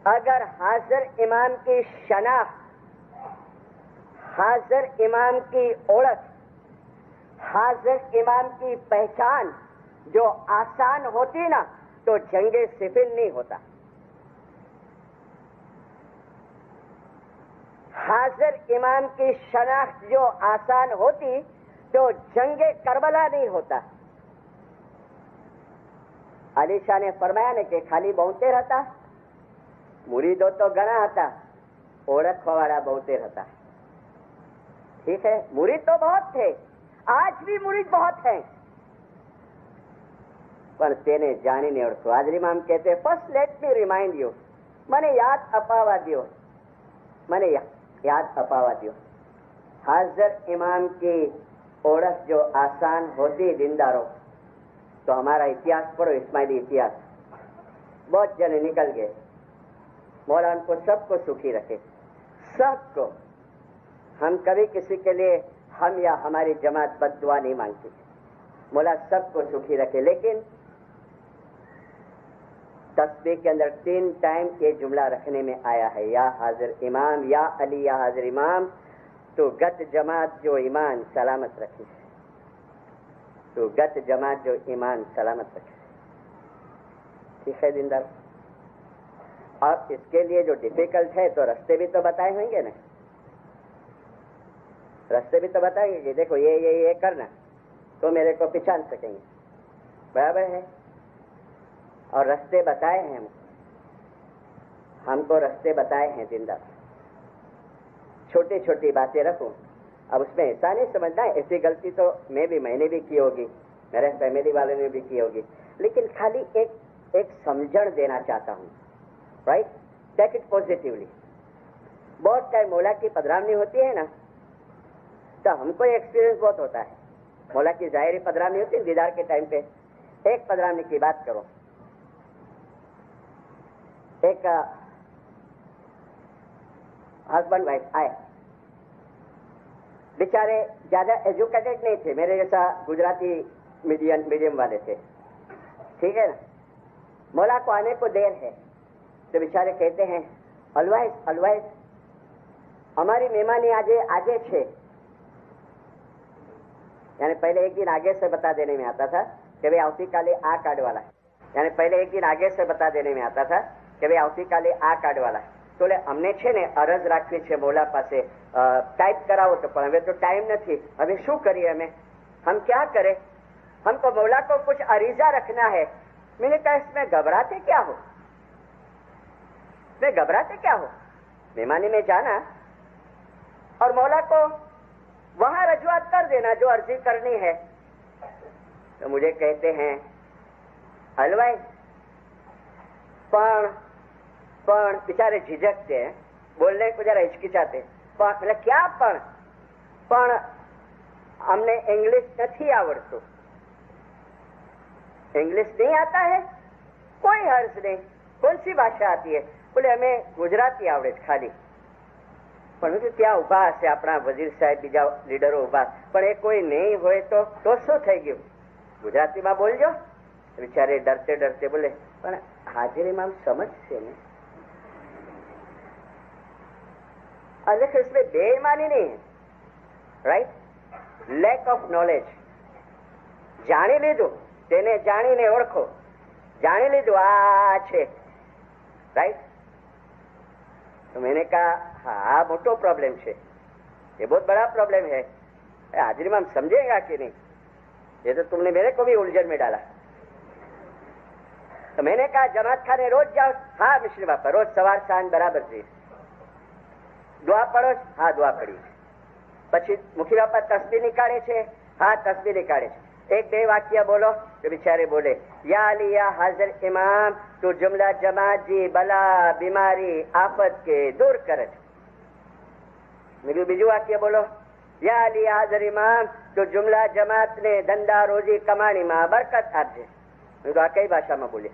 अगर हाजिर इमाम की शनाख्त, हाजिर इमाम की ओळख, हाजिर इमाम की पहचान जो आसान होती ना, तो जंगे सिफिन नहीं होता। हाजिर इमाम की शनाख्त जो आसान होती तो जंगे करबला नहीं होता। अली शाह ने फरमाया ने कि खाली बहुते रहता, मुरीदो तो घना था, ओळखवाड़ा बहुते रहता। ठीक है, मुरीद तो बहुत थे, आज भी मुरीद बहुत हैं, पर तेने जानीने ओळखो। हाजिर इमाम कहते first let me remind you, मने याद अपावा दियो, मने याद अपावा दियो। हाजिर इमाम की ओळख जो आसान होती दीनदारों, तो हमारा इतिहास पढ़ो, इस्माइली इतिहास, बहुत जने निकल गए। मौला उनको सबको सुखी रखे, सबको। हम कभी किसी के लिए, हम या हमारी जमात बद्दुआ नहीं मांगती, मौला सबको सुखी रखे। लेकिन तस्बीह के अंदर 3 टाइम ये जुमला रखने में आया है, या हाजिर इमाम, या अली, या हाजिर इमाम, तो गत जमात जो ईमान सलामत रखे, तो गत जमात जो ईमान सलामत रखे। ठीक है दीनदार। और इसके लिए जो डिफिकल्ट है तो रास्ते भी तो बताए होंगे ना, रास्ते भी तो बताएंगे कि देखो ये करना तो मेरे को पहचान सकेंगे, बराबर है। और रास्ते बताए हैं हमको रास्ते बताए हैं दीनदार। छोटी छोटी बातें रखो, अब उसमें ऐसा नहीं समझना है ऐसी गलती तो मैंने भी की होगी, मेरे फैमिली वालों ने भी की होगी, लेकिन खाली एक समझण देना चाहता हूँ, राइट। Take it positively. बहुत टाइम मौला की पधरावनी होती है ना, तो हमको एक्सपीरियंस बहुत होता है। मौला की जाहिरी पधरावनी होती है दीदार के टाइम पे। एक पधरावनी की बात करो, एक हस्बैंड वाइफ आए, बेचारे ज्यादा एजुकेटेड नहीं थे, मेरे जैसा गुजराती मीडियम वाले थे, ठीक है ना। मौला को आने को देर है, तो बेचारे कहते हैं अलवाइज हमारी मेहमानी आजे छे। यानी पहले एक दिन आगे से बता देने में आता था कि भाई आवती काले आ कार्ड वाला है, यानी पहले एक दिन आगे से बता देने में आता था कि भाई आवती काले आ कार्ड वाला है। तो अમને છે ને અરજ રાખવી છે મૌલા પાસે, टाइप कराओ तो, पर हमें तो टाइम नहीं, अभी शू करिए, हम क्या करें, हमको मौला को कुछ अरीजा रखना है। मैंने कहा इसमें घबराते क्या हो, इसमें घबराते क्या हो, मेहमानी में जाना और मौला को वहां रजूआत कर देना जो अर्जी करनी है। तो मुझे कहते हैं हलवाई पण बेचारे झिझकते हैं, बोलने को जरा हिचकिचाते, मतलब क्या पण हमने इंग्लिश नहीं आवड़तो। इंग्लिश नहीं आता है, कोई हर्ज नहीं, कौन सी भाषा आती है, बोले हमें गुजराती आवड़े खाली। પણ ત્યાં ઉભા હશે આપણા વજીર સાહેબ, બીજા લીડરો ઉભા, પણ એ કોઈ નહીં હોય તો શું થઈ ગયું, ગુજરાતીમાં બોલજો। બિચારે ડરતે ડરતે બોલે પણ હાજર ઇમામ સમજશે ને। એટલે इसमें बेईमानी नहीं है, राइट। લેક ઓફ નોલેજ, જાણી લીધું, તેને જાણીને ઓળખો, જાણી લીધું આ છે, राइट। तो मैंने कहा हाँ मोटो प्रॉब्लम है, ये बहुत बड़ा प्रॉब्लम है, हाजिर इमाम समझेगा कि नहीं, ये तो तुमने मेरे को भी उलझन में डाला। तो मैंने कहा जमात खाने रोज जाओ, हाँ मिश्री बापा रोज सवार सांज बराबर जी, दुआ पढ़ो, हाँ दुआ पढ़ी, પછી મુખી બાપા તસ્બીહ નીકાળે છે, हाँ તસ્બીહ નીકાળે છે। एक બે વાક્ય બોલો તો બિચારે બોલે या अली या हाजिर इमाम तू जुमला जमात जी बला बीमारी आफत के दूर करे। બીજું વાક્ય બોલો या अली या हाजिर इमाम तू जुमला जमात ने धंधा रोजी कमाणी में बरकत आपजे। આ કઈ ભાષામાં બોલે,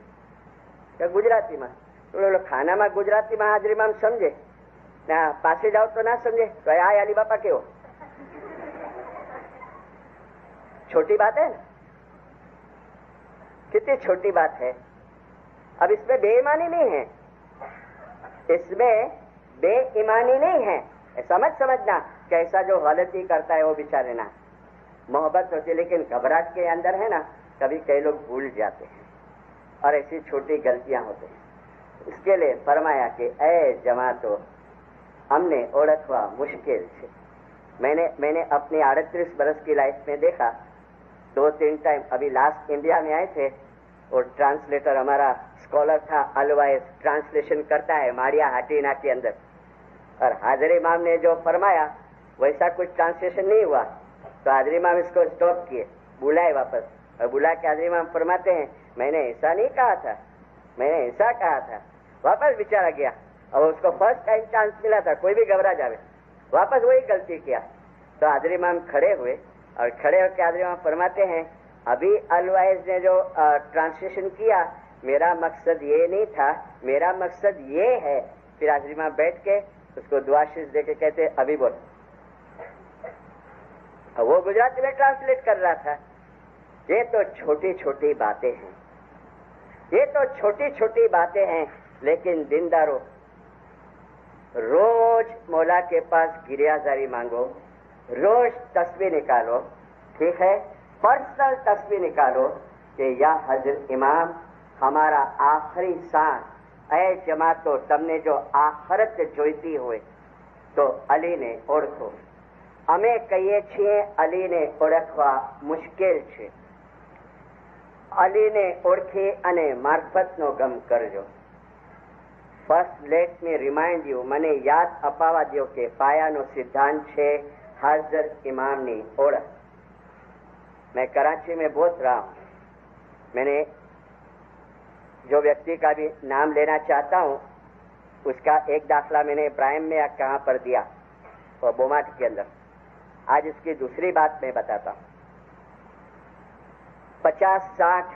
ગુજરાતીમાં। તો ખાનામાં ગુજરાતીમાં હાજર ઇમામ સમજે ના, પાસે જાઓ તો ના સમજે, તો આ અલી બાપા કેવો, छोटी बात है ना, कितनी छोटी बात है। अब इसमें बेईमानी नहीं है, इसमें बेईमानी नहीं है, समझना कैसा जो गलती करता है वो बेचारे ना, मोहब्बत होती है लेकिन घबराहट के अंदर है ना, कभी कई लोग भूल जाते हैं और ऐसी छोटी गलतियां होती हैं। इसके लिए फरमाया कि ए जमातो हमने ओळखवा मुश्किल है। मैंने अपनी 38 बरस की लाइफ में देखा 2-3 टाइम, अभी लास्ट इंडिया में आए थे और ट्रांसलेटर हमारा स्कॉलर था अलवाइज ट्रांसलेशन करता है मारिया हाटीना के अंदर, और हाजिर इमाम ने जो फरमाया वैसा कुछ ट्रांसलेशन नहीं हुआ, तो हाजिर इमाम इसको स्टॉप किए, बुलाए वापस, और बुला के हाजिर इमाम फरमाते हैं मैंने ऐसा नहीं कहा था, मैंने ऐसा कहा था। वापस बेचारा गया और उसको फर्स्ट टाइम चांस मिला था, कोई भी घबरा जावे, वापस वही गलती किया। तो हाजिर इमाम खड़े हुए और खड़े होकर हाजिर इमाम फरमाते हैं अभी अलवाइज ने जो ट्रांसलेशन किया मेरा मकसद ये नहीं था, मेरा मकसद ये है। फिर हाजिर इमाम बैठ के उसको दुआशीष दे के कहते अभी बोल, वो गुजराती में ट्रांसलेट कर रहा था। ये तो छोटी छोटी बातें हैं, ये तो छोटी छोटी बातें हैं, लेकिन दीनदारों रोज मौला के पास गिरियाजारी मांगो, रोज तस्बीह निकालो, ठीक है, पर्सनल तस्बीह निकालो कि या हजरत इमाम हमारा आखिरी सांस, ऐ जमातो तमने जो आखरत जोईती होय तो અલીને ઓળખો, અમે કહીએ છીએ અલીને ઓળખવા મુશ્કેલ છે, અલીને ઓળખી અને મારફતનો ગમ કરજો. First let me remind you, મને યાદ અપાવા દો કે પાયાનો સિદ્ધાંત છે હાજર ઇમામની ઓળખ. मैं कराची में बहुत रहा हूँ, मैंने जो व्यक्ति का भी नाम लेना चाहता हूँ उसका एक दाखला मैंने इब्राहिम में कहाँ पर दिया, और बोमाट के अंदर. आज इसकी दूसरी बात मैं बताता हूँ. 50-60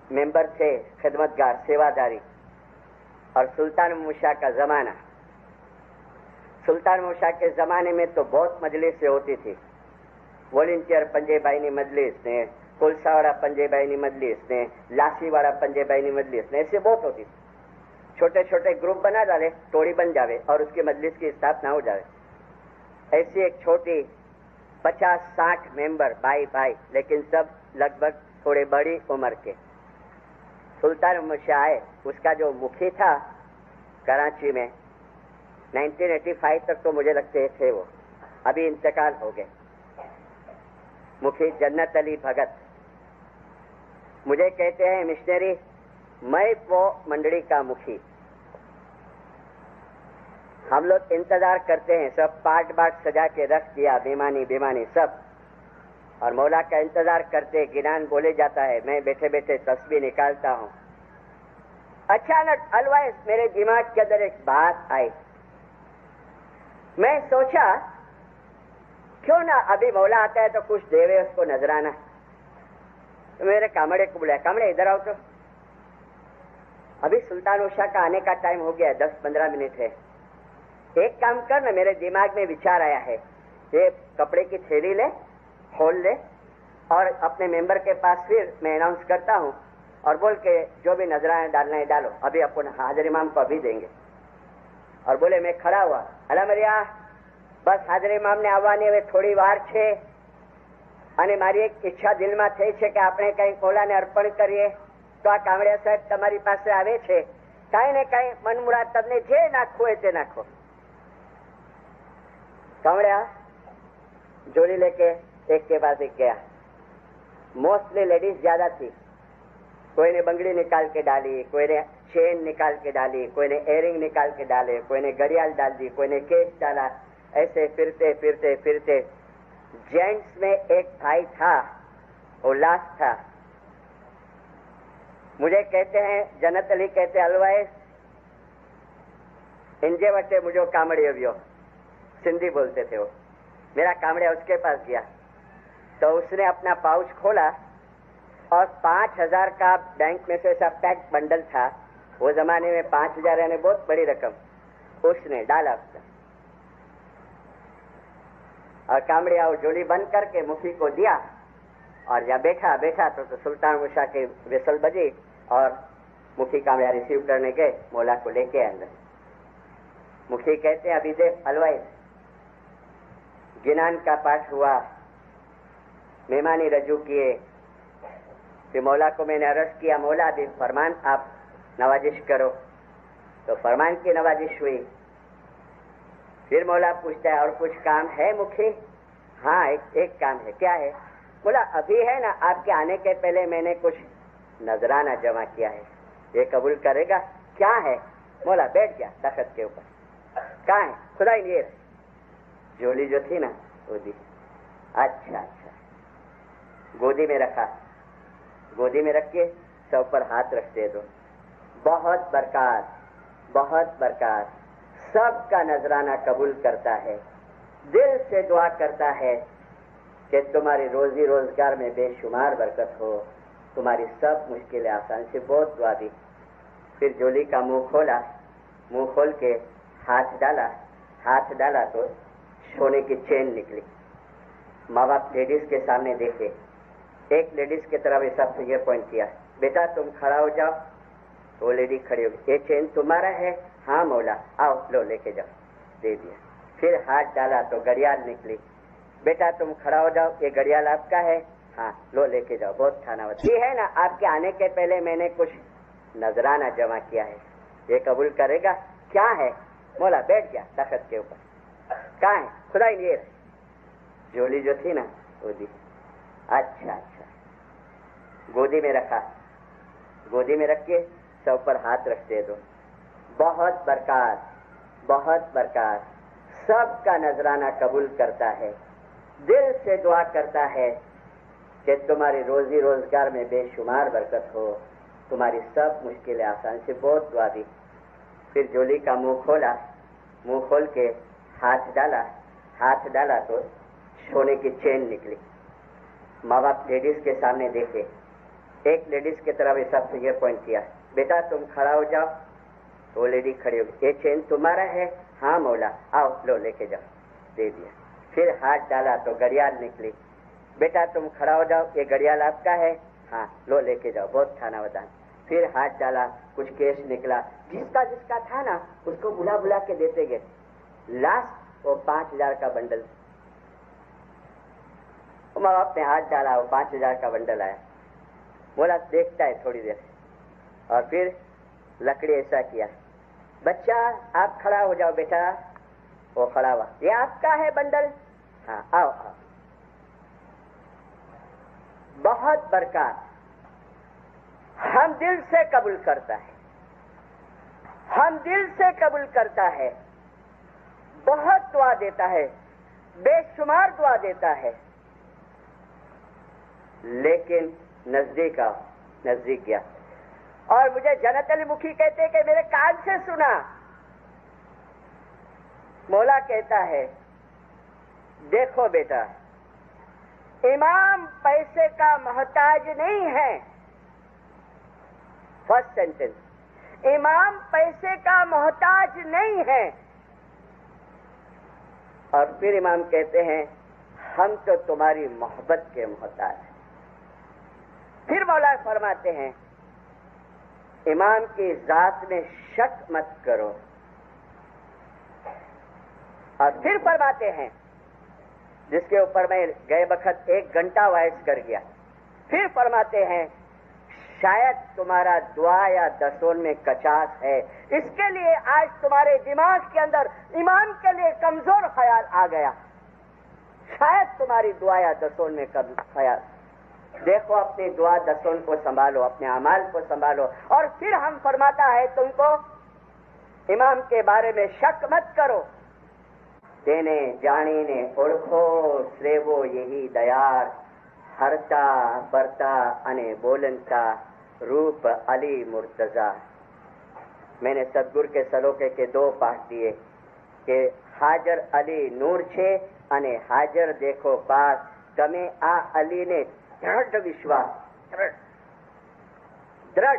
मेंबर थे खिदमतगार, सेवादारी, और सुल्तान मूसा का जमाना. सुल्तान मूसा के जमाने में तो बहुत मजलिसें होती थी. वॉलंटियर पंजेबाईनी मजलिस ने, कोलसावाड़ा पंजेबाईनी मजलिस ने, लासीवाड़ा पंजेबाईनी मजलिस ने, ऐसे बहुत होती थी. छोटे छोटे ग्रुप बना डाले, टोड़ी बन जावे और उसकी मजलिस की स्थापना हो जावे. ऐसी एक छोटी 50-60 मेंबर, भाई, लेकिन सब लगभग थोड़े बड़ी उम्र के. सुल्तान मूसा आए, उसका जो मुखी था कराची में 1985 तक तो मुझे लगते थे वो, अभी इंतकाल हो गए, मुखी जन्नत अली भगत. मुझे कहते हैं मिशनरी, मैं वो मंडली का मुखी. हम लोग इंतजार करते हैं, सब पार्ट सजा के रख दिया, बेमानी सब, और मौला का इंतजार करते. गिनान बोले जाता है, मैं बैठे बैठे तस्बीह निकालता हूँ. अचानक अलवाइज मेरे दिमाग के अंदर एक बात आई. मैं सोचा क्यों ना अभी मौला आता है तो कुछ देवे उसको नजराना. तो मेरे कामड़े को बुलाया, कामड़े इधर आओ. तो अभी सुल्तान उषा का आने का टाइम हो गया, 10-15 मिनट है. एक काम कर ना, मेरे दिमाग में विचार आया है, ये कपड़े की थैली ले, खोल ले, और अपने मेंबर के पास फिर मैं अनाउंस करता हूँ और बोल के जो भी नजराना डालना है डालो, अभी अपन हाजिर इमाम को अभी देंगे. और बोले, मैं खड़ा हुआ, अला मरिया बस હાજર ઇમામને આવવાની હવે થોડી વાર છે, અને મારી એક ઈચ્છા દિલમાં થઈ છે કે આપણે કંઈ મૌલાને અર્પણ કરીએ. તો આ કામડિયા સાહેબ તમારી પાસે આવે છે, કાંઈ ને કાંઈ મનમુરાદ તમને જે નાખવું હોય તે નાખો. કામડિયા જોડી લેકે એક के पास एक गया. मोस्टली लेडीज ज्यादा थी. कोई ने बंगड़ी निकाल के डाली, कोई ने चेन निकाल के डाली, कोई ने एयरिंग निकाल के डाले, कोई ने घड़ियाल डाल दी, कोई ने केस डाला. ऐसे फिरते फिरते फिरते जेंट्स में एक भाई था, वो लास्ट था. मुझे कहते हैं जन्नत अली, कहते अलवाइज इंजे वटे मुझे कामड़ी अवियो, सिंधी बोलते थे वो. मेरा कामड़िया उसके पास गया तो उसने अपना पाउच खोला और 5000 का बैंक में से ऐसा पैक बंडल था. वो जमाने में 5000 यानी बहुत बड़ी रकम. उसने डाला और कामड़िया वो जोड़ी बंद करके मुखी को दिया. और जब बैठा तो सुल्तान मूसा की विसल बजी और मुखी कामया रिसीव करने गए, मौला को लेके अंदर। मुखी कहते हैं अभी देख अलवाइज गिनान का पाठ हुआ, मेहमानी रजू किए, फिर मौला को मैंने अर्ज किया मौला अभी फरमान आप नवाजिश करो, तो फरमान की नवाजिश हुई। फिर मौला पूछता है और कुछ काम है मुखी? हाँ एक काम है। क्या है? बोला अभी है ना, आपके आने के पहले मैंने कुछ नजराना जमा किया है, ये कबूल करेगा? क्या है? बोला बैठ गया तखत के ऊपर। कहाँ है? खुदा ही ये झोली जो थी ना वो दी। अच्छा, गोदी में रखा, गोदी में रख के सब पर हाथ रख दे दो। बहुत बरकत, बहुत बरकत, सबका नजराना कबूल करता है, दिल से दुआ करता है कि तुम्हारी रोजी रोजगार में बेशुमार बरकत हो, तुम्हारी सब मुश्किलें आसान से। बहुत दुआ दी। फिर झोली का मुंह खोला, मुंह खोल के हाथ डाला, हाथ डाला तो सोने की चेन निकली। माँ बाप लेडीज के सामने देखे, एक लेडीज की तरफ ऐसा फिंगर पॉइंट किया, बेटा तुम खड़ा हो जाओ। वो लेडी खड़ी हो गई, ये चेन तुम्हारा है? हाँ मौला, आओ लो लेके जाओ। दे दिया। फिर हाथ डाला तो घड़ियाल निकली, बेटा तुम खड़ा हो जाओ, ये घड़ियाल आपका है? हाँ लो लेके जाओ। बहुत खाना होती है ना, आपके आने के पहले मैंने कुछ नजराना जमा किया है, ये कबूल करेगा? क्या है? मौला बैठ गया तखत के ऊपर। कहाँ है? खुदा ही ये झोली जो थी ना वो दी। अच्छा, गोदी में रखा, गोदी में रख के सब पर हाथ रख दे दो। बहुत बरकत, बहुत बरकत, सबका नजराना कबूल करता है, दिल से दुआ करता है कि तुम्हारी रोजी रोजगार में बेशुमार बरकत हो, तुम्हारी सब मुश्किलें आसान से। बहुत दुआ दी। फिर झोली का मुंह खोला, मुंह खोल के हाथ डाला, हाथ डाला तो सोने की चेन निकली। माँ बाप लेडीज के सामने देखे, एक लेडीज की तरफ ऐसा फिंगर पॉइंट किया, बेटा तुम खड़ा हो जाओ। वो लेडी खड़ी हो गई, ये चेन तुम्हारा है? हाँ मौला, आओ लो लेके जाओ। दे दिया। फिर हाथ डाला तो घड़ियाल निकली, बेटा तुम खड़ा हो जाओ, ये घड़ियाल आपका है? हाँ लो लेके जाओ। बहुत खाना बता। फिर हाथ डाला, कुछ केस निकला, जिसका जिसका था ना उसको बुला बुला के देते गए। लास्ट वो 5,000 का बंडल, माँ बाप ने हाथ डाला, वो 5,000 का बंडल आया। बोला देखता है थोड़ी देर, और फिर लकड़ी ऐसा किया, बच्चा आप खड़ा हो जाओ बेटा। वो खड़ा हुआ, ये आपका है बंडल? हाँ आओ आओ। बहुत बरकत, हम दिल से कबूल करता है, हम दिल से कबूल करता है, बहुत दुआ देता है, बेशुमार दुआ देता है। लेकिन नजदीक आओ, नजदीक गया और मुझे जन्नत अली मुखी कहते कि मेरे कान से सुना। मौला कहता है देखो बेटा, इमाम पैसे का मोहताज नहीं है। फर्स्ट सेंटेंस, इमाम पैसे का मोहताज नहीं है। और फिर इमाम कहते हैं हम तो तुम्हारी मोहब्बत के मोहताज हैं। फिर मौला फरमाते हैं इमाम की जात में शक मत करो। और फिर फरमाते हैं, जिसके ऊपर मैं गए वक्त 1 घंटा वाइस कर गया, फिर फरमाते हैं शायद तुम्हारा दुआ या दसों में कचास है, इसके लिए आज तुम्हारे दिमाग के अंदर इमाम के लिए कमजोर ख्याल आ गया। शायद तुम्हारी दुआ या दसों में ख्याल। देखो अपनी दुआ दसों को संभालो, अपने अमाल को संभालो। और फिर हम फरमाता है तुमको इमाम के बारे में शक मत करो। देने जाने ओळखो श्रेवो यही दयार, हरता बरता अने बोलनता रूप अली मुर्तजा। मैंने सदगुरु के सलोके के 2 पाठ दिए कि हाजर अली नूर छे अने हाजर देखो पास। તમે આ અલીને दृढ़ विश्वास, दृढ़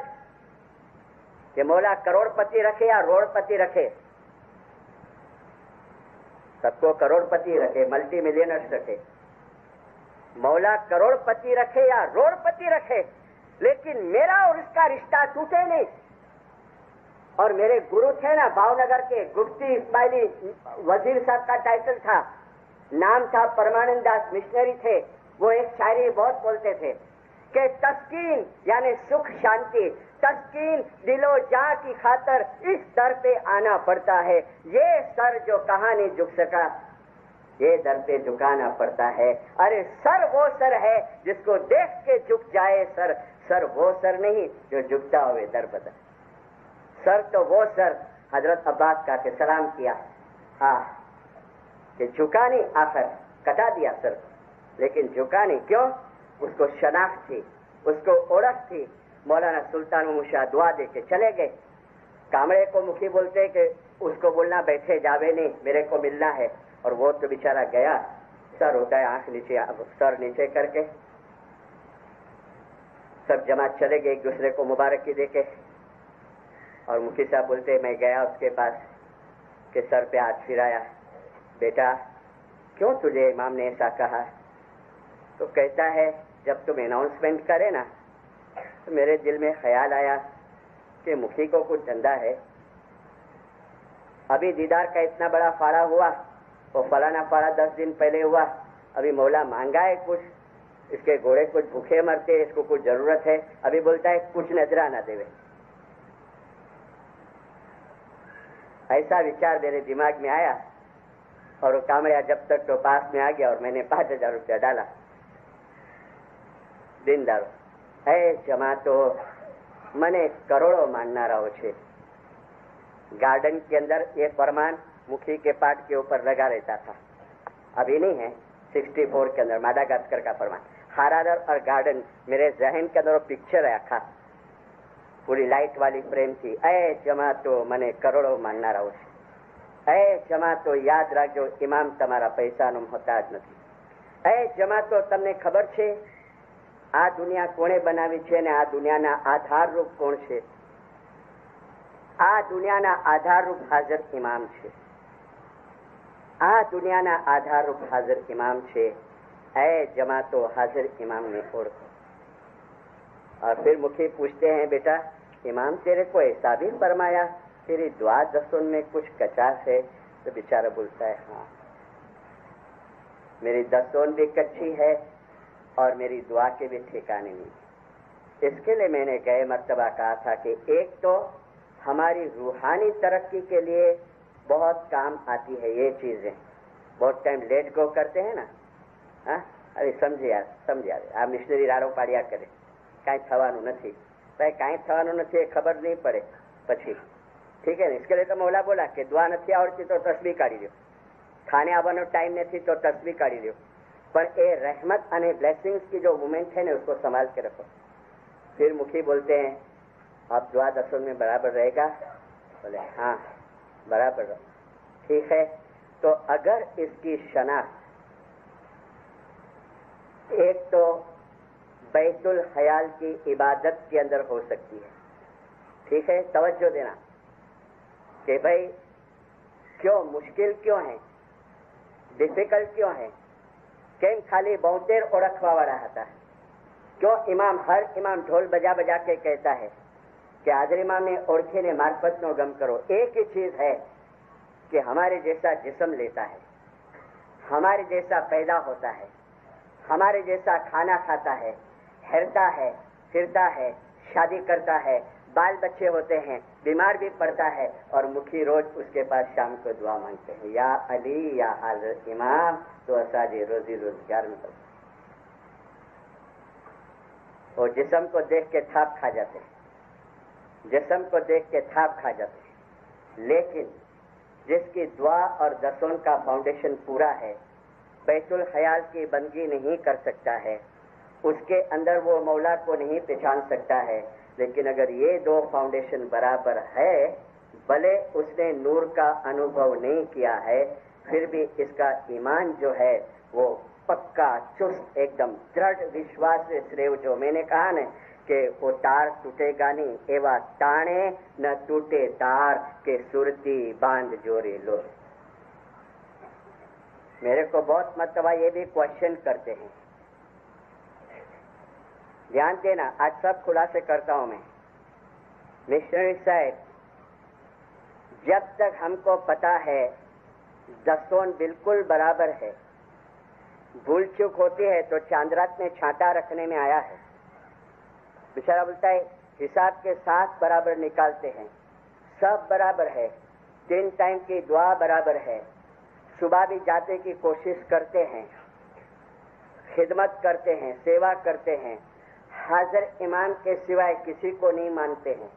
कि मौला करोड़पति रखे या रोड़पति रखे, सबको करोड़पति रखे, मल्टी मिलियनर्स रखे। मौला करोड़पति रखे या रोड़पति रखे, लेकिन मेरा और उसका रिश्ता टूटे नहीं। और मेरे गुरु थे ना भावनगर के, गुप्ती इस्माइली वजीर साहब का टाइटल था, नाम था परमानंद दास, मिशनरी थे। वो एक शायरी बहुत बोलते थे कि तस्कीन यानी सुख शांति, तस्कीन दिलो जा की खातर इस दर पे आना पड़ता है। ये सर जो कहाँ नहीं झुक सका, ये दर पे झुकाना पड़ता है। अरे सर वो सर है जिसको देख के झुक जाए सर, सर वो सर नहीं जो झुकता हुए दर बदर। सर तो वो सर, हजरत अब्बास का के सलाम किया, हाँ, कि झुका नहीं, आखिर कटा दिया सर, लेकिन झुका नहीं। क्यों? उसको शनाख्त थी, उसको ओळख थी। मौलाना सुल्तान मुशाह दुआ दे के चले गए। कामड़े को मुखी बोलते कि उसको बोलना बैठे जावे नहीं, मेरे को मिलना है। और वो तो बेचारा गया, सर होता है आंख नीचे, सर नीचे करके सब जमात चले गए एक दूसरे को मुबारकी देके। और मुखी साहब बोलते मैं गया उसके पास कि सर पे हाथ फिराया, बेटा क्यों तुझे इमाम ने ऐसा कहा? तो कहता है जब तुम अनाउंसमेंट करे ना तो मेरे दिल में ख्याल आया कि मुखी को कुछ धंधा है। अभी दीदार का इतना बड़ा फाड़ा हुआ, वो फलाना फाड़ा 10 दिन पहले हुआ, अभी मौला मांगा है कुछ, इसके घोड़े कुछ भूखे मरते, इसको कुछ जरूरत है। अभी बोलता है कुछ नजराना देवे। ऐसा विचार मेरे दिमाग में आया और वो कामड़िया जब तक तो पास में आ गया और मैंने 5,000 रुपया डाला। दिनदारो है जमातो मने करोड़ों माननाराओ छे। गार्डन के अंदर ये फरमान मुखी के पाठ के ऊपर लगा रहता था, अभी नहीं है, 64 के अंदर माडागास्कर का फरमान। हारादर और गार्डन मेरे जहन के अंदर पिक्चर है, आखा पूरी लाइट वाली फ्रेम थी। ऐ जमातो मने करोड़ों माननाराओ छे। ऐ जमातो याद રાખજો, इमाम તમારા પૈસાનો મોહતાજ નથી। ऐ जमातो તમને ખબર છે આ દુનિયા કોણે બનાવી છે ને આ દુનિયાના આધારરૂપ કોણ છે? આ દુનિયાના આધારરૂપ હાજર ઇમામ છે। આ દુનિયાના આધારરૂપ હાજર ઇમામ છે। ऐ जमातो हाजिर इमाम ने ओळखो। और फिर मुखी पूछते हैं बेटा इमाम तेरे को ऐसा भी फरमाया तेरी दुआ दस्तूर में कुछ कचास है? तो बेचारा बोलता है हाँ, मेरी दस्तूर भी कच्ची है और मेरी दुआ के भी ठिकाने नहीं। इसके लिए मैंने गए मर्तबा कहा था कि एक तो हमारी रूहानी तरक्की के लिए बहुत काम आती है ये चीजें। बहुत टाइम लेट गो करते हैं ना, हाँ अरे समझे यार आ मिशनरी राड़ो पाड़िया करे, काई थवानुं नथी। भाई काई थवानुं नथी ए खबर नहीं पड़े पछी, ठीक है। इसके लिए तो मौला बोला कि दुआ नहीं आवड़ती तो तस्बीह काढ़ी लो, खाने आवવાનો टाइम नहीं तो तस्बीह काढ़ी लो, पर ए रहमत अने ब्लेसिंग्स की जो मोमेंट है ना उसको संभाल के रखो। फिर मुखी बोलते हैं आप दुआ दस्तूर में बराबर रहेगा? बोले हाँ बराबर रहो। ठीक है, तो अगर इसकी शनाख्त एक तो बैतुल ख्याल की इबादत के अंदर हो सकती है, ठीक है, तवज्जो देना कि भाई क्यों मुश्किल क्यों है, डिफिकल्ट क्यों है, केम खाली बहुतेर ओळखवा वाला હતા? क्यों इमाम हर इमाम ढोल बजा बजा के कहता है कि हाजिर इमाम ने ओळखे ने मार्फत नो गम करो। एक ही चीज है कि हमारे जैसा जिस्म लेता है, हमारे जैसा पैदा होता है, हमारे जैसा खाना खाता है, हेरता है, फिरता है, शादी करता है, बाल बच्चे होते हैं, बीमार भी पड़ता है, और मुखी रोज उसके पास शाम को दुआ मांगते हैं या अली या हाजिर इमाम तो असाजी रोजी रोजगार में। वो जिस्म को देख के थाप खा जाते हैं, जिस्म को देख के थाप खा जाते हैं, लेकिन जिसकी दुआ और दस्तूर का फाउंडेशन पूरा है, बैतुल ख्याल की बंदगी नहीं कर सकता है, उसके अंदर वो मौला को नहीं पहचान सकता है। लेकिन अगर ये दो फाउंडेशन बराबर है, भले उसने नूर का अनुभव नहीं किया है, फिर भी इसका ईमान जो है वो पक्का चुस्त एकदम दृढ़ विश्वास से श्रेव। जो मैंने कहा ना कि वो तार टूटेगा नहीं, एवा ताणे न टूटे तार के सुरती बांध जोरे लो। मेरे को बहुत मतवा ये भी क्वेश्चन करते हैं, ध्यान देना, आज सब खुलासे करता हूं मैं। मिशनरी साहब, जब तक हमको पता है दसों बिल्कुल बराबर है, भूल चूक होती है तो चांद्रात में छांटा रखने में आया है। बेचारा बोलता है हिसाब के साथ बराबर निकालते हैं, सब बराबर है, 3 टाइम की दुआ बराबर है, सुबह भी जाते की कोशिश करते हैं, खिदमत करते हैं, सेवा करते हैं, हाजिर इमाम के सिवाय किसी को नहीं मानते हैं।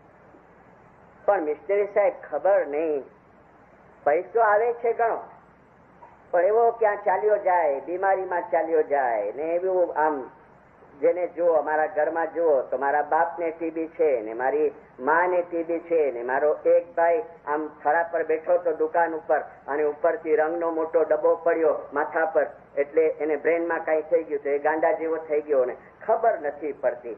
पर मिस्त्री साहब खबर नहीं, पैसो આવે છે ઘણો, પણ એવો ક્યાં ચાલ્યો જાય, બીમારીમાં ચાલ્યો જાય ને એવું આમ જેને જુઓ, મારા ઘરમાં જુઓ તો મારા બાપને ટીબી છે ને મારી માને ટીબી છે ને મારો એક ભાઈ આમ ખડા પર બેઠો તો દુકાન ઉપર અને ઉપરથી રંગનો મોટો ડબ્બો પડ્યો માથા પર, એટલે એને બ્રેનમાં કાંઈ થઈ ગયું તો એ ગાંડા જેવો થઈ ગયો ને खबर नहीं पड़ती।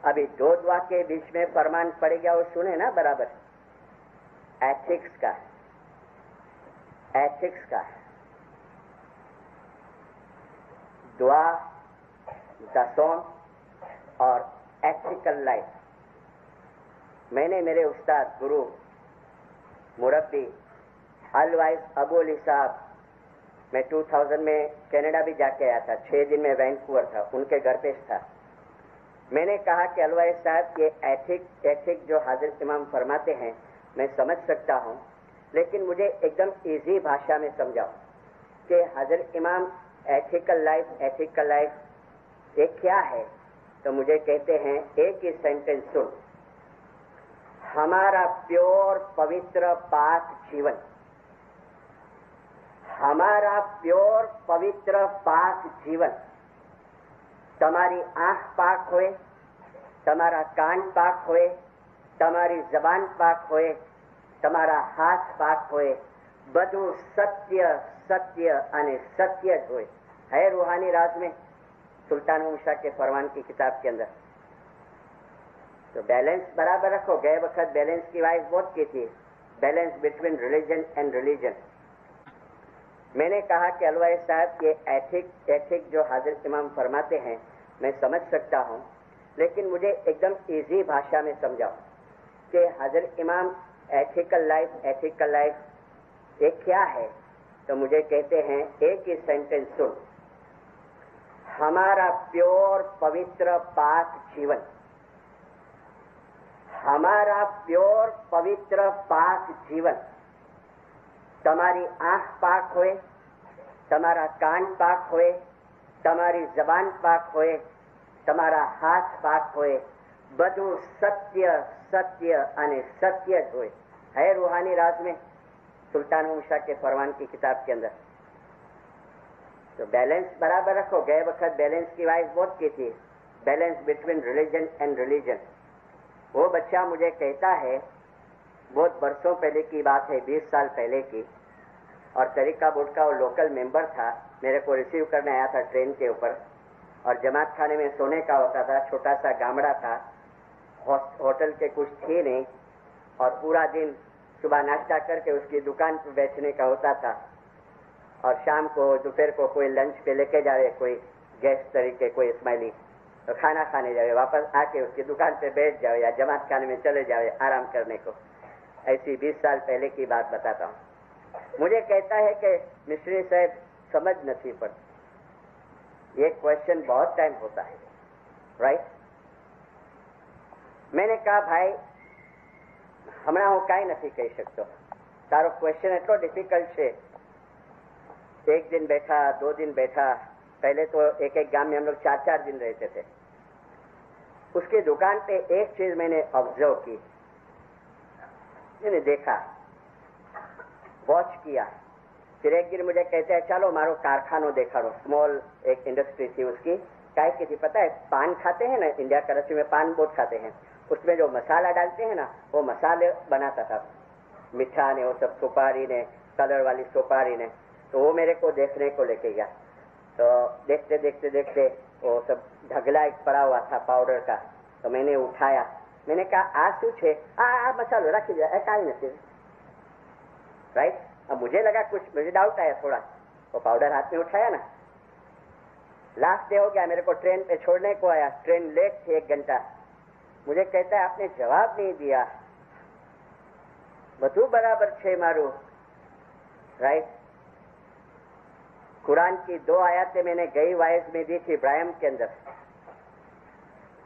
अभी 2 दुआ के बीच में फरमान पड़ गया, वो सुने ना बराबर, एथिक्स का, एथिक्स का दुआ, दसों और एथिकल लाइफ। मैंने मेरे उस्ताद गुरु मुरब्बी अलवाइज अबू अली साहब, मैं 2000 में कनाडा भी जाके आया था, 6 दिन में वैंकूवर था, उनके घर पे था। मैंने कहा कि अलवाइज साहब, ये एथिक जो हाजिर इमाम फरमाते हैं मैं समझ सकता हूँ, लेकिन मुझे एकदम इजी भाषा में समझाओ कि हाजिर इमाम एथिकल लाइफ ये क्या है। तो मुझे कहते हैं एक ही सेंटेंस सुन, हमारा प्योर पवित्र पाक जीवन, हमारा प्योर पवित्र पाक जीवन, તમારી આંખ પાક હોય, તમારા કાન પાક હોય, તમારી જબાન પાક હોય, તમારા હાથ પાક હોય, બધું સત્ય સત્ય અને સત્ય જ હોય। है रूहानी राज में सुल्तान मूसा के फरमान की किताब के अंदर। तो बैलेंस बराबर रखो। गए वक्त बैलेंस की वाइज बहुत की थी, balance between religion and religion. मैंने कहा कि अलवाई साहब ये एथिक जो हाजिर इमाम फरमाते हैं मैं समझ सकता हूँ, लेकिन मुझे एकदम इजी भाषा में समझाओ कि हाजिर इमाम एथिकल लाइफ ये क्या है। तो मुझे कहते हैं एक ही सेंटेंस सुन, हमारा प्योर पवित्र पाक जीवन, हमारा प्योर पवित्र पाक जीवन, તમારી આંખ પાક હોય, તમારા કાન પાક હોય, તમારી જબાન પાક હોય, તમારા હાથ પાક હોય, બધું સત્ય સત્ય અને સત્ય જ હોય। है रूहानी राज में सुल्तान मूसा के फरमान की किताब के अंदर। तो बैलेंस बराबर रखो। गए वक्त बैलेंस की वाइज बहुत की थी, balance between religion and religion. वो बच्चा मुझे कहता है, बहुत बरसों पहले की बात है, 20 साल पहले की, और तरीका बोर्ड का वो लोकल मेंबर था, मेरे को रिसीव करने आया था ट्रेन के ऊपर, और जमात खाने में सोने का होता था, छोटा सा गामड़ा था, होटल के कुछ थे नहीं, और पूरा दिन सुबह नाश्ता करके उसकी दुकान पर बेचने का होता था, और शाम को दोपहर को कोई लंच पे लेके जाए, कोई गेस्ट तरीके, कोई इस्माइली, तो खाना खाने जाए, वापस आके उसकी दुकान पे बैठ जाओ या जमात खाने में चले जाओ आराम करने को। ऐसी 20 साल पहले की बात बताता हूँ। मुझे कहता है कि मिस्त्री साहब समझ नहीं पड़ती, ये क्वेश्चन बहुत टाइम होता है, राइट। मैंने कहा भाई हमણાં હું કાંઈ નથી કહી શકતો, તારો ક્વેશ્ચન એટલો ડિફિકલ્ટ છે। एक दिन बैठा, 2 दिन बैठा, पहले तो एक गांव में हम लोग 4-4 दिन रहते थे। उसकी दुकान पे एक चीज मैंने ऑब्जर्व की, मैंने देखा, वॉच किया। फिर एक दिन मुझे कहते हैं चलो मारो कारखानो देखा लो, स्मॉल एक इंडस्ट्री थी उसकी, काय की थी पता है, पान खाते हैं ना, इंडिया कराची में पान बहुत खाते हैं, उसमें जो मसाला डालते हैं ना, वो मसाले बनाता था, मीठा ने वो सब, सुपारी ने, कलर वाली सुपारी ने। तो वो मेरे को देखने को लेके गया, तो देखते देखते देखते वो सब ढगला एक पड़ा हुआ था पाउडर का, तो मैंने उठाया, मैंने कहा आ शू छे, आ मसालो रखी दिया, काई नहीं, राइट। अब मुझे लगा कुछ, मुझे डाउट आया थोड़ा, वो पाउडर हाथ में उठाया ना, लास्ट डे हो गया, मेरे को ट्रेन पे छोड़ने को आया, ट्रेन लेट थी 1 घंटा। मुझे कहता है आपने जवाब नहीं दिया, બધું બરાબર છે મારું, राइट। कुरान की 2 आयतें मैंने गई वाइज में दी थी इब्राहिम के अंदर।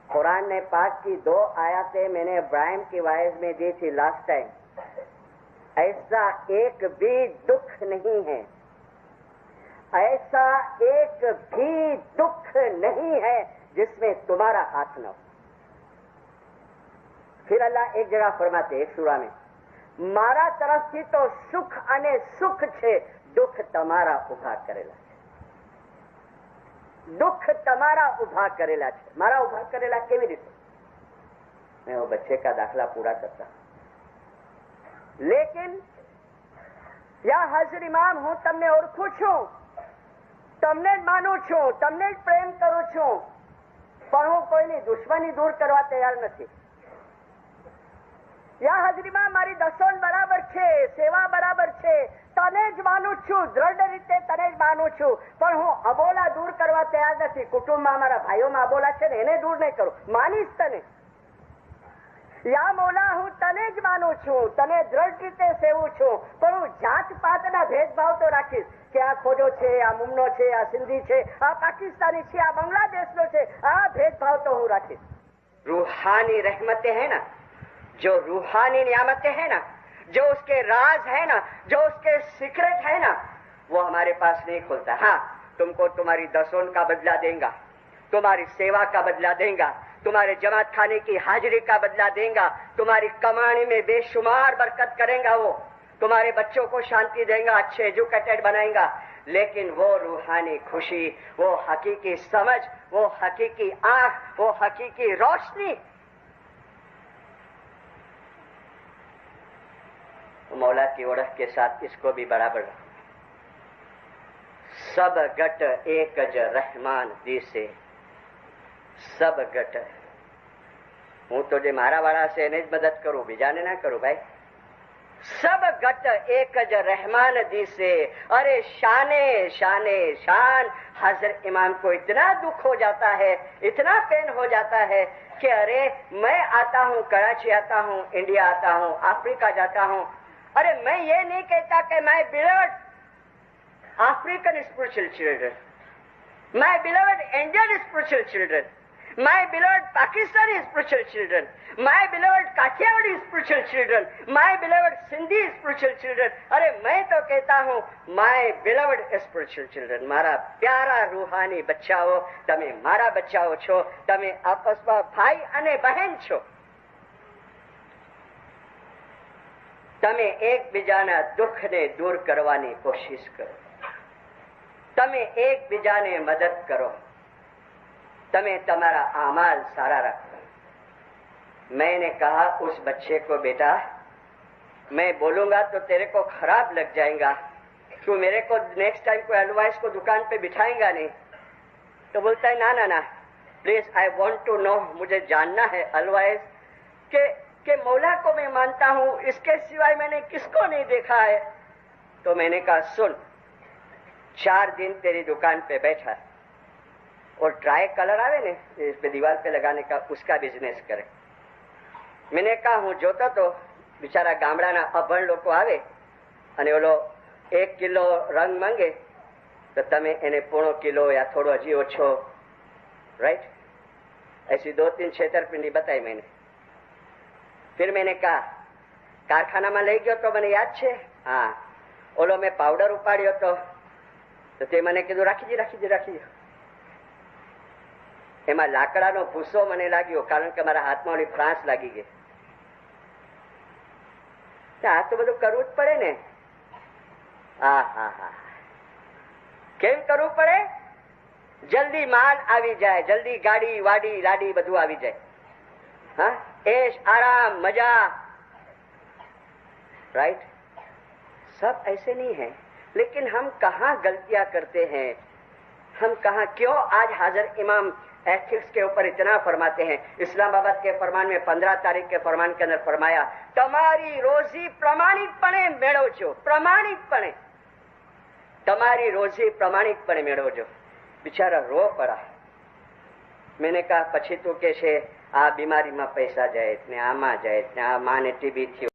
कुरान ने पाक की 2 आयतें मैंने इब्राहिम की वाइज में दी थी लास्ट टाइम। ऐसा एक भी दुख नहीं है, ऐसा एक भी दुख नहीं है जिसमें तुम्हारा हाथ न हो। फिर अल्लाह एक जगह फरमाते एक सूरा में, मारा तरफથી તો સુખ અને સુખ છે, દુઃખ તમારા ઉભા કરેલા છે, दुख તમારા ઉભા કરેલા છે। મારા ઉભા કરેલા કેવી રીતે? मैं वो बच्चे का दाखला पूरा करता, लेकिन या हाजिर इमाम हूं, તમને ઓળખું છું, તમને જ માનું છું, તમને જ પ્રેમ કરું છું, પણ હું કોઈની દુશ્મની દૂર કરવા તૈયાર નથી। या हाजरीમાં મારી દસોન બરાબર છે, સેવા બરાબર છે, તને જ માનું છું, દ્રઢ રીતે તને જ માનું છું, પણ હું અબોલા દૂર કરવા તૈયાર નથી। કુટુંબમાં મારા ભાઈઓમાં અબોલા છે ને, એને દૂર નહીં કરું, માનીશ તને। યા મૌલા હું તને જ માનું છું, તને દ્રઢ રીતે સેવું છું, પણ હું જાત પાતના ભેદભાવ તો રાખીશ કે આ ખોજો છે, આ મુમનો છે, આ સિંધી છે, આ પાકિસ્તાની છે, આ બાંગ્લાદેશનો છે, આ भेदभाव तो હું રાખીશ। रूहानी रहमतें है ना, जो रूहानी नियामतें हैं ना, जो उसके राज है ना, जो उसके सीक्रेट है ना, वो हमारे पास नहीं खुलता। हाँ, तुमको तुम्हारी दसों का बदला देगा, तुम्हारी सेवा का बदला देगा, तुम्हारे जमात खाने की हाजिरी का बदला देगा, तुम्हारी कमाने में बेशुमार बरकत करेगा, वो तुम्हारे बच्चों को शांति देगा, अच्छे एजुकेटेड बनाएगा, लेकिन वो रूहानी खुशी, वो हकीकी समझ, वो हकीकी आंख, वो हकीकी रोशनी मौला की ओळख के साथ इसको भी बराबर। सब गट एक ज रहमान दिसे, सब गट हूं तो जे मारा वाला से ने ज मदद करूं, बीजाने ना करूं भाई। सब गट एक ज रहमान दिसे। अरे शाने शाने शान हाजिर इमाम को इतना दुख हो जाता है, इतना पेन हो जाता है कि अरे मैं आता हूं, कराची आता हूं, इंडिया आता हूं, अफ्रीका जाता हूं, अरे मैं ये नहीं कहता कि my beloved African spiritual children, my beloved Indian spiritual children, my beloved Pakistani spiritual children, my beloved Kathiawadi spiritual children, my beloved Sindhi spiritual children. अरे मैं तो कहता हूं माय बिलवड स्पिरिचुअल चिल्ड्रन, मारा प्यारा रूहानी बच्चाओ, तमे मारा बच्चाओ छो, तमे आपसમાં भाई अने बहन छो, તમે એકબીજાના દુઃખને દૂર કરવાની કોશિશ કરો, તમે એકબીજાને મદદ કરો, તમે તમારા આમાલ સારા રાખો। मैंने कहा उस बच्चे को, बेटा मैं बोलूंगा तो तेरे को खराब लग जाएगा, तू मेरे को नेक्स्ट टाइम कोई एडवाइस को दुकान पे बिठाएगा नहीं। तो बोलता है ना ना ना, please I want to know, मुझे जानना है एडवाइस के मौला को मैं मानता हूं, इसके सिवाय मैंने किसको नहीं देखा है। तो मैंने कहा सुन, 4 दिन तेरी दुकान पे बैठा और ड्राई कलर आवे ने इस पे दीवार पे लगाने का, उसका बिजनेस करे। मैंने कहा हूं जोतो तो बिचारा गामडाना अभण लोग आवे अने ओलो 1 किलो रंग मांगे तो तमे एने 1.5 किलो या थोड़ो हजी ओछो, राइट। ऐसी 2-3 छेतरपिंडी बताई मैंने। फिर मैंने कहा कारखाना में लई गयो तो मने याद छे, हाँ ओलो में पाउडर उपाड्यो तो ते मने कीधुं राखी दे। एमां लाकडानो भूसो मने लाग्यो, कारण के मारा हाथमां ओली फ्रांस लागी गई। आ तो बधुं करवुं ज पड़े ने। हाँ हाँ हाँ, केम करवुं पड़े? जल्दी माल आवी जाए, जल्दी गाड़ी वाड़ी लाडी बधुं आवी जाए। हाँ, ऐश आराम मजा, राइट। सब ऐसे नहीं है, लेकिन हम कहाँ गलतियां करते हैं, हम कहाँ क्यों आज हाजिर इमाम एथिक्स के ऊपर इतना फरमाते हैं। इस्लामाबाद के फरमान में 15 तारीख के फरमान के अंदर फरमाया, तमारी रोजी प्रमाणिकपणे मेळवजो, प्रमाणिकपणे तमारी रोजी प्रमाणिकपणे मेळवजो। बिचारा रो पड़ा। मैंने कहा પછી તું કે છે આ બીમારીમાં પૈસા જાય ને આમાં જાય ને આ માને ટીબી થયો